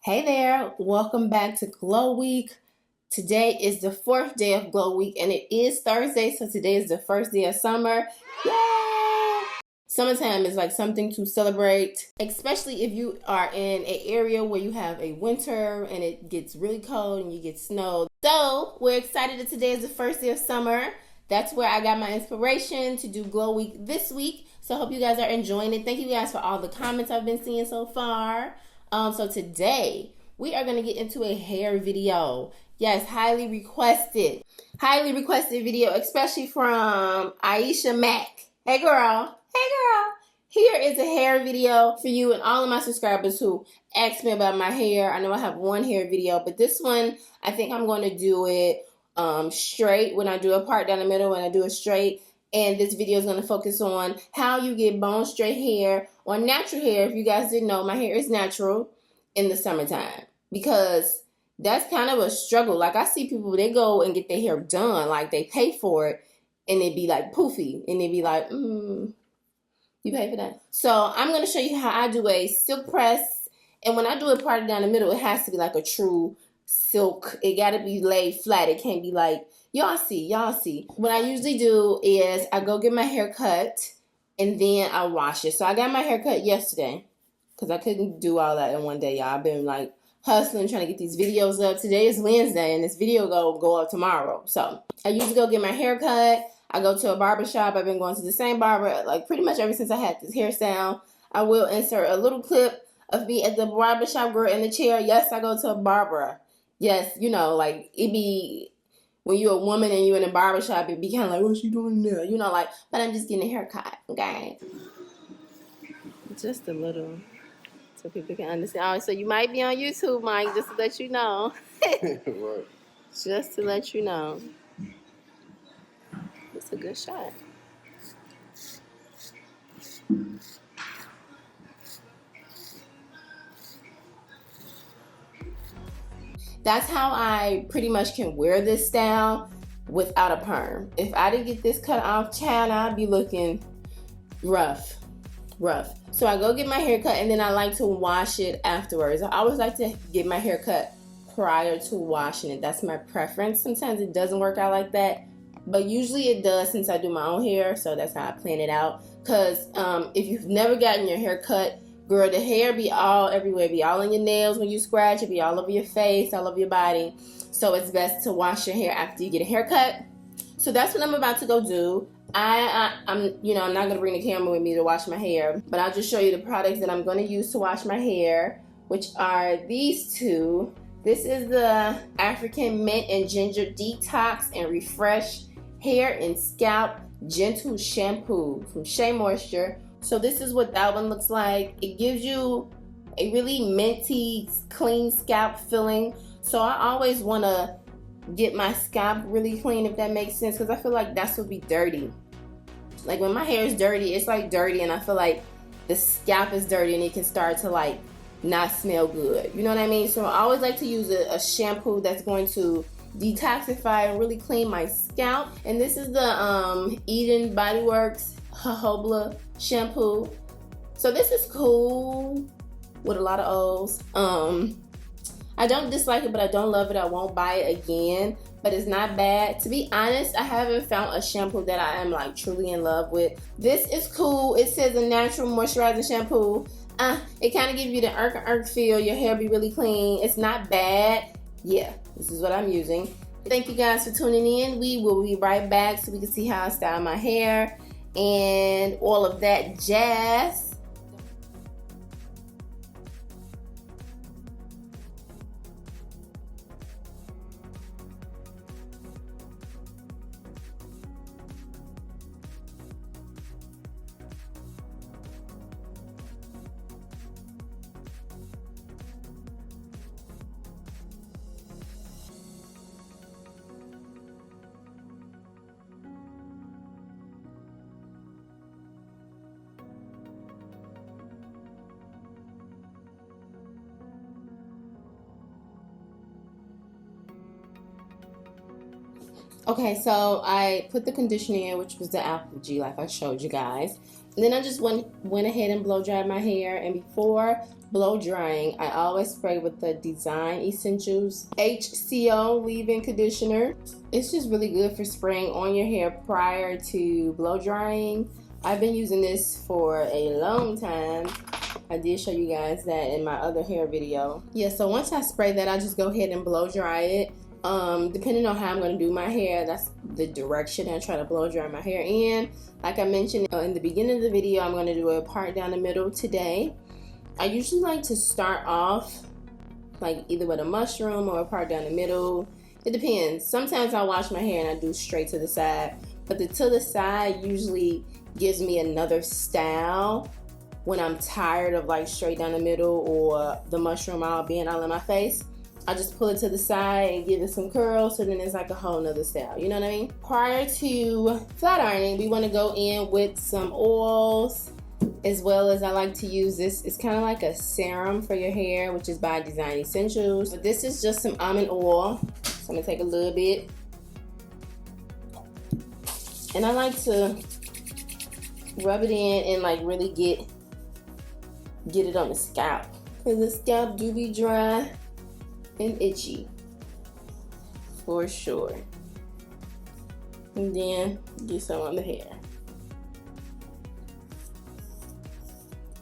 Hey there, welcome back to Glow Week. Today is the fourth day of Glow Week and it is Thursday, so today is the first day of summer. Yay! Summertime is like something to celebrate, especially if you are in an area where you have a winter and it gets really cold and you get snow. So we're excited that today is the first day of summer. That's where I got my inspiration to do Glow Week this week. So I hope you guys are enjoying it. Thank you guys for all the comments I've been seeing so far. So today we are going to get into a hair video. Yes, highly requested video, especially from Aisha Mack. Hey girl. Here is a hair video for you and all of my subscribers who asked me about my hair. I know I have one hair video, but this one, I think I'm going to do it straight when I do a part down the middle, when I do it straight. And this video is going to focus on how you get bone straight hair or natural hair. If you guys didn't know, my hair is natural in the summertime because that's kind of a struggle. Like I see people, they go and get their hair done, like they pay for it and it be like poofy and they be like, you pay for that? So I'm going to show you how I do a silk press. And when I do it parted down the middle, it has to be like a true silk. It got to be laid flat. It can't be like, y'all see. What I usually do is I go get my hair cut and then I wash it. So I got my hair cut yesterday because I couldn't do all that in one day, y'all. I've been like hustling, trying to get these videos up. Today is Wednesday and this video go up tomorrow. So I usually go get my hair cut. I go to a barber shop. I've been going to the same barber like pretty much ever since I had this hairstyle. I will insert a little clip of me at the barber shop girl in the chair. Yes, I go to a barber. Yes, you know, like it be when you're a woman and you're in a barber shop, it be kind of like, what's you doing there? You know, like, but I'm just getting a haircut, okay? Just a little, so people can understand. Oh, so you might be on YouTube, Mike, just to let you know. Right. Just to let you know. It's a good shot. That's how I pretty much can wear this style without a perm. If I didn't get this cut off, child, I'd be looking rough. So I go get my hair cut and then I like to wash it afterwards. I always like to get my hair cut prior to washing it. That's my preference. Sometimes it doesn't work out like that, but usually it does since I do my own hair, so that's how I plan it out. Because if you've never gotten your hair cut, girl, the hair be all everywhere. Be all in your nails when you scratch. It be all over your face, all over your body. So it's best to wash your hair after you get a haircut. So that's what I'm about to go do. I'm not gonna bring the camera with me to wash my hair, but I'll just show you the products that I'm gonna use to wash my hair, which are these two. This is the African Mint and Ginger Detox and Refresh Hair and Scalp Gentle Shampoo from Shea Moisture. So this is what that one looks like. It gives you a really minty, clean scalp feeling. So I always want to get my scalp really clean, if that makes sense, because I feel like that's what be dirty. Like when my hair is dirty, it's like dirty, and I feel like the scalp is dirty and it can start to like not smell good. You know what I mean? So I always like to use a shampoo that's going to detoxify and really clean my scalp. And this is the Eden Body Works Jojoba shampoo. So this is cool with a lot of O's. I don't dislike it, but I don't love it. I won't buy it again, but it's not bad. To be honest, I haven't found a shampoo that I am like truly in love with. This is cool. It says a natural moisturizing shampoo. It kind of gives you the irk feel. Your hair be really clean. It's not bad. Yeah, this is what I'm using. Thank you guys for tuning in. We will be right back so we can see how I style my hair and all of that jazz. Okay, so I put the conditioner in, which was the Alpha G, like I showed you guys. And then I just went ahead and blow dried my hair. And before blow drying, I always spray with the Design Essentials HCO leave-in conditioner. It's just really good for spraying on your hair prior to blow drying. I've been using this for a long time. I did show you guys that in my other hair video. Yeah, so once I spray that, I just go ahead and blow dry it. Depending on how I'm going to do my hair, that's the direction I try to blow dry my hair in. Like I mentioned in the beginning of the video, I'm going to do a part down the middle today. I usually like to start off like either with a mushroom or a part down the middle. It depends. Sometimes I wash my hair and I do straight to the side, but the to the side usually gives me another style when I'm tired of like straight down the middle or the mushroom all being all in my face. I just pull it to the side and give it some curls, so then it's like a whole nother style, you know what I mean? Prior to flat ironing, we want to go in with some oils, as well as I like to use this. It's kind of like a serum for your hair, which is by Design Essentials. But this is just some almond oil, so I'm gonna take a little bit. And I like to rub it in and like really get it on the scalp, because the scalp do be dry and itchy for sure. And then get some on the hair.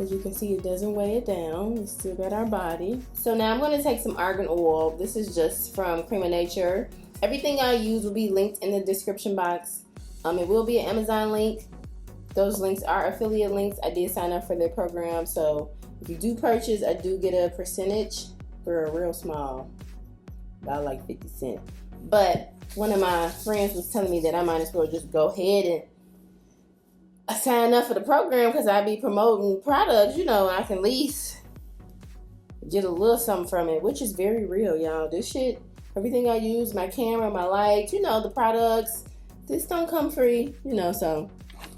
As you can see, it doesn't weigh it down. We still got our body. So now I'm going to take some argan oil. This is just from Cream of Nature. Everything I use will be linked in the description box. It will be an Amazon link. Those links are affiliate links. I did sign up for their program, so if you do purchase, I do get a percentage. For a real small, about like 50 cents. But one of my friends was telling me that I might as well just go ahead and sign up for the program, because I be promoting products, you know, I can at least get a little something from it, which is very real, y'all. This shit, everything I use, my camera, my lights, you know, the products, this don't come free, you know, so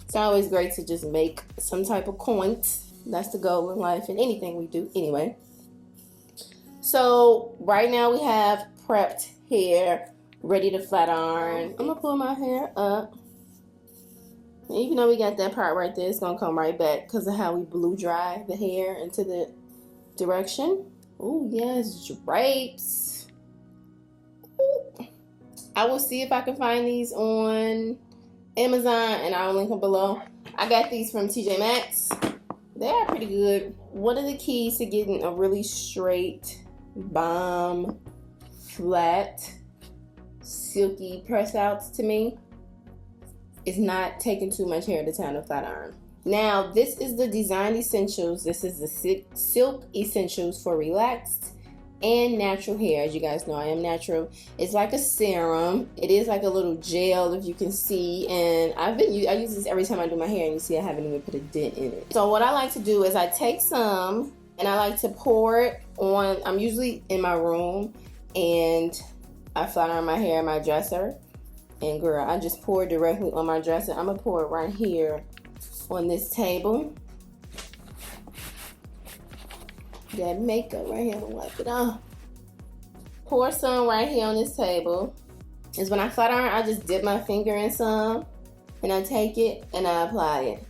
it's always great to just make some type of coins. That's the goal in life and anything we do anyway. So right now we have prepped hair, ready to flat iron. I'm gonna pull my hair up. And even though we got that part right there, it's gonna come right back because of how we blew dry the hair into the direction. Oh yes, drapes. Ooh. I will see if I can find these on Amazon, and I'll link them below. I got these from TJ Maxx. They are pretty good. One of the keys to getting a really straight, bomb, flat, silky press outs to me is not taking too much hair at a time to flat iron. Now, this is the Design Essentials. This is the Silk Essentials for relaxed and natural hair. As you guys know, I am natural. It's like a serum. It is like a little gel, if you can see, and I use this every time I do my hair, and you see I haven't even put a dent in it. So what I like to do is I take some and I like to pour it on. I'm usually in my room and I flat iron my hair in my dresser, and girl, I just pour it directly on my dresser. I'm gonna pour it right here on this table. Got makeup right here, I'm gonna wipe it off. Pour some right here on this table. Is when I flat iron, I just dip my finger in some and I take it and I apply it.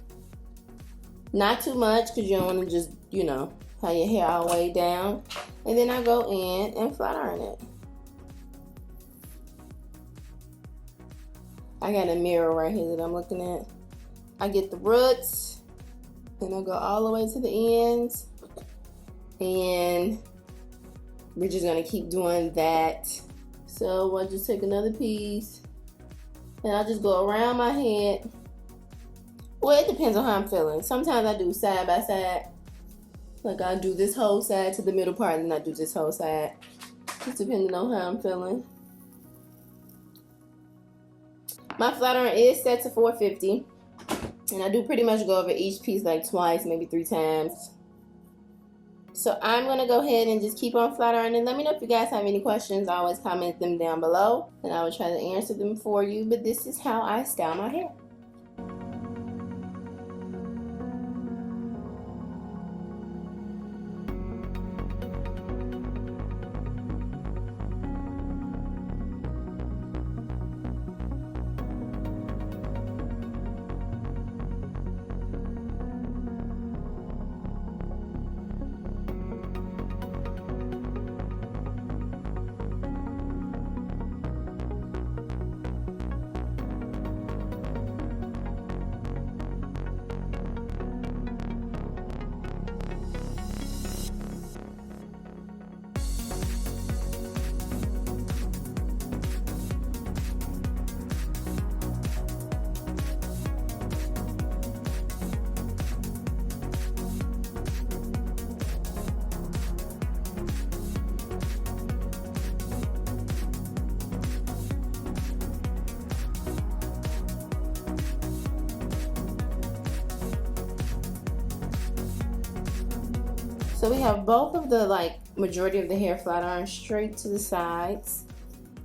Not too much, because you don't want to just, you know, have your hair all the way down. And then I go in and flat iron it. I got a mirror right here that I'm looking at. I get the roots and I go all the way to the ends. And we're just gonna keep doing that. So I'll just take another piece and I'll just go around my head. Well, it depends on how I'm feeling. Sometimes I do side by side. Like I do this whole side to the middle part, and then I do this whole side. Just depending on how I'm feeling. My flat iron is set to 450. And I do pretty much go over each piece like twice, maybe 3 times. So I'm going to go ahead and just keep on flat ironing. Let me know if you guys have any questions. Always comment them down below, and I will try to answer them for you. But this is how I style my hair. So we have both of the majority of the hair flat iron straight to the sides.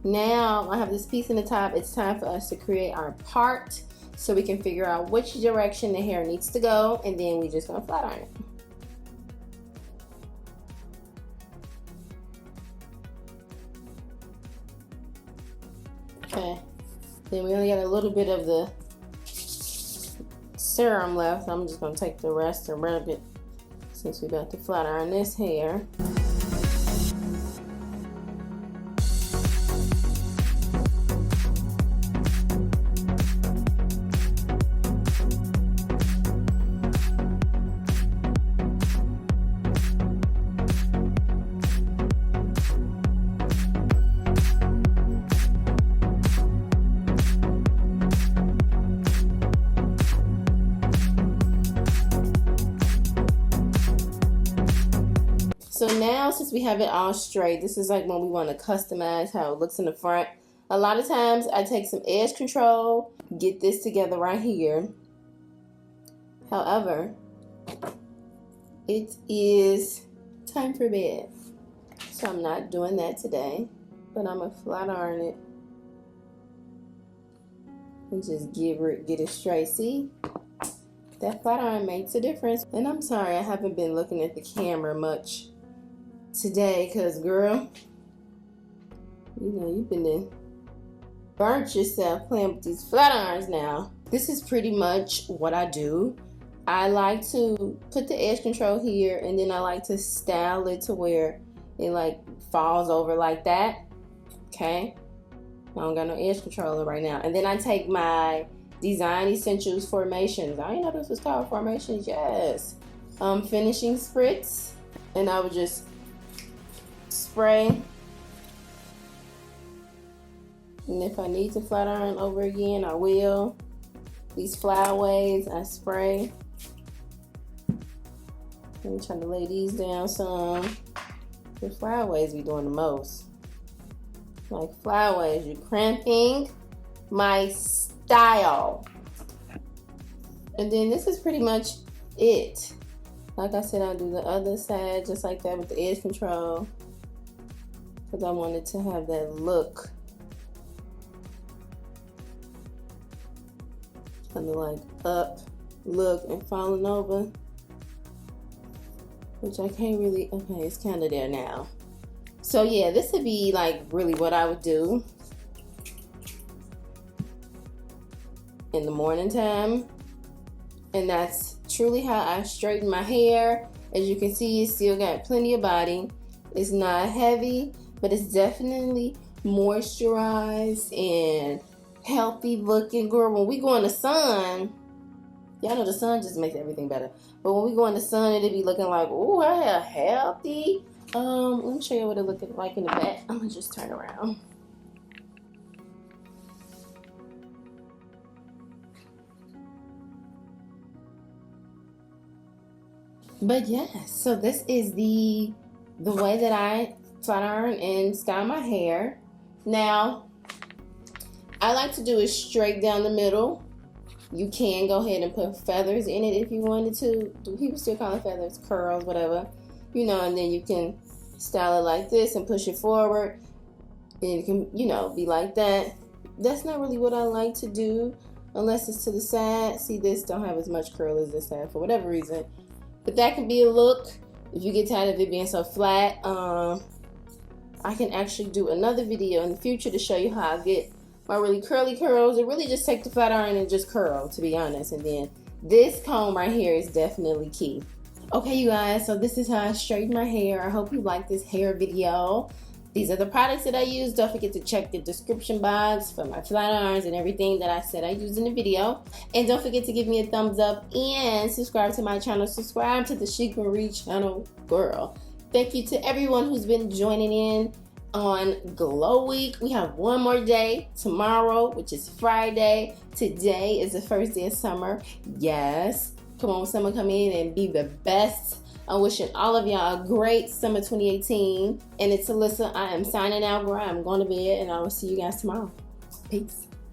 Now I have this piece in the top. It's time for us to create our part so we can figure out which direction the hair needs to go, and then we just gonna flat iron it. Okay, then we only got a little bit of the serum left. I'm just gonna take the rest and rub it since we're about to flat iron this hair. So now, since we have it all straight, this is like when we want to customize how it looks in the front. A lot of times I take some edge control, get this together right here. However, it is time for bed. So I'm not doing that today, but I'm gonna flat iron it and just get it straight. See? That flat iron makes a difference. And I'm sorry I haven't been looking at the camera much today, because girl, you know, you've been burnt yourself playing with these flat irons now. This is pretty much what I do. I like to put the edge control here, and then I like to style it to where it falls over like that. Okay, I don't got no edge controller right now. And then I take my Design Essentials formations. I didn't know this was called formations. Yes, finishing spritz, and I would just spray, and if I need to flat iron over again, I will. These flyaways, I spray. Let me try to lay these down some. The flyaways be doing the most. Like flyaways, you're cramping my style. And then this is pretty much it. Like I said, I'll do the other side just like that with the edge control, because I wanted to have that look, kind of like up look and falling over, which I can't really, okay, it's kind of there now. So yeah, this would be really what I would do in the morning time, and that's truly how I straighten my hair. As you can see, it's still got plenty of body. It's not heavy, but it's definitely moisturized and healthy looking. Girl, when we go in the sun, y'all know the sun just makes everything better. But when we go in the sun, it'll be looking like, ooh, her hair healthy. Let me show you what it looking like in the back. I'm gonna just turn around. But yes, so this is the way that I flat iron and style my hair. Now, I like to do it straight down the middle. You can go ahead and put feathers in it if you wanted to. People still call it feathers, curls, whatever. You know, and then you can style it like this and push it forward. And it can, you know, be like that. That's not really what I like to do unless it's to the side. See, this don't have as much curl as this side for whatever reason. But that can be a look. If you get tired of it being so flat, I can actually do another video in the future to show you how I get my really curly curls. It really just take the flat iron and just curl, to be honest. And then this comb right here is definitely key. Okay, you guys, so this is how I straighten my hair. I hope you like this hair video. These are the products that I use. Don't forget to check the description box for my flat irons and everything that I said I used in the video. And don't forget to give me a thumbs up and subscribe to my channel. Subscribe to the Chicmarie channel, girl. Thank you to everyone who's been joining in on Glow Week. We have one more day tomorrow, which is Friday. Today is the first day of summer. Yes, come on, summer, come in and be the best. I'm wishing all of y'all a great summer 2018. And it's Alyssa. I am signing out, girl. I'm going to bed, and I will see you guys tomorrow. Peace.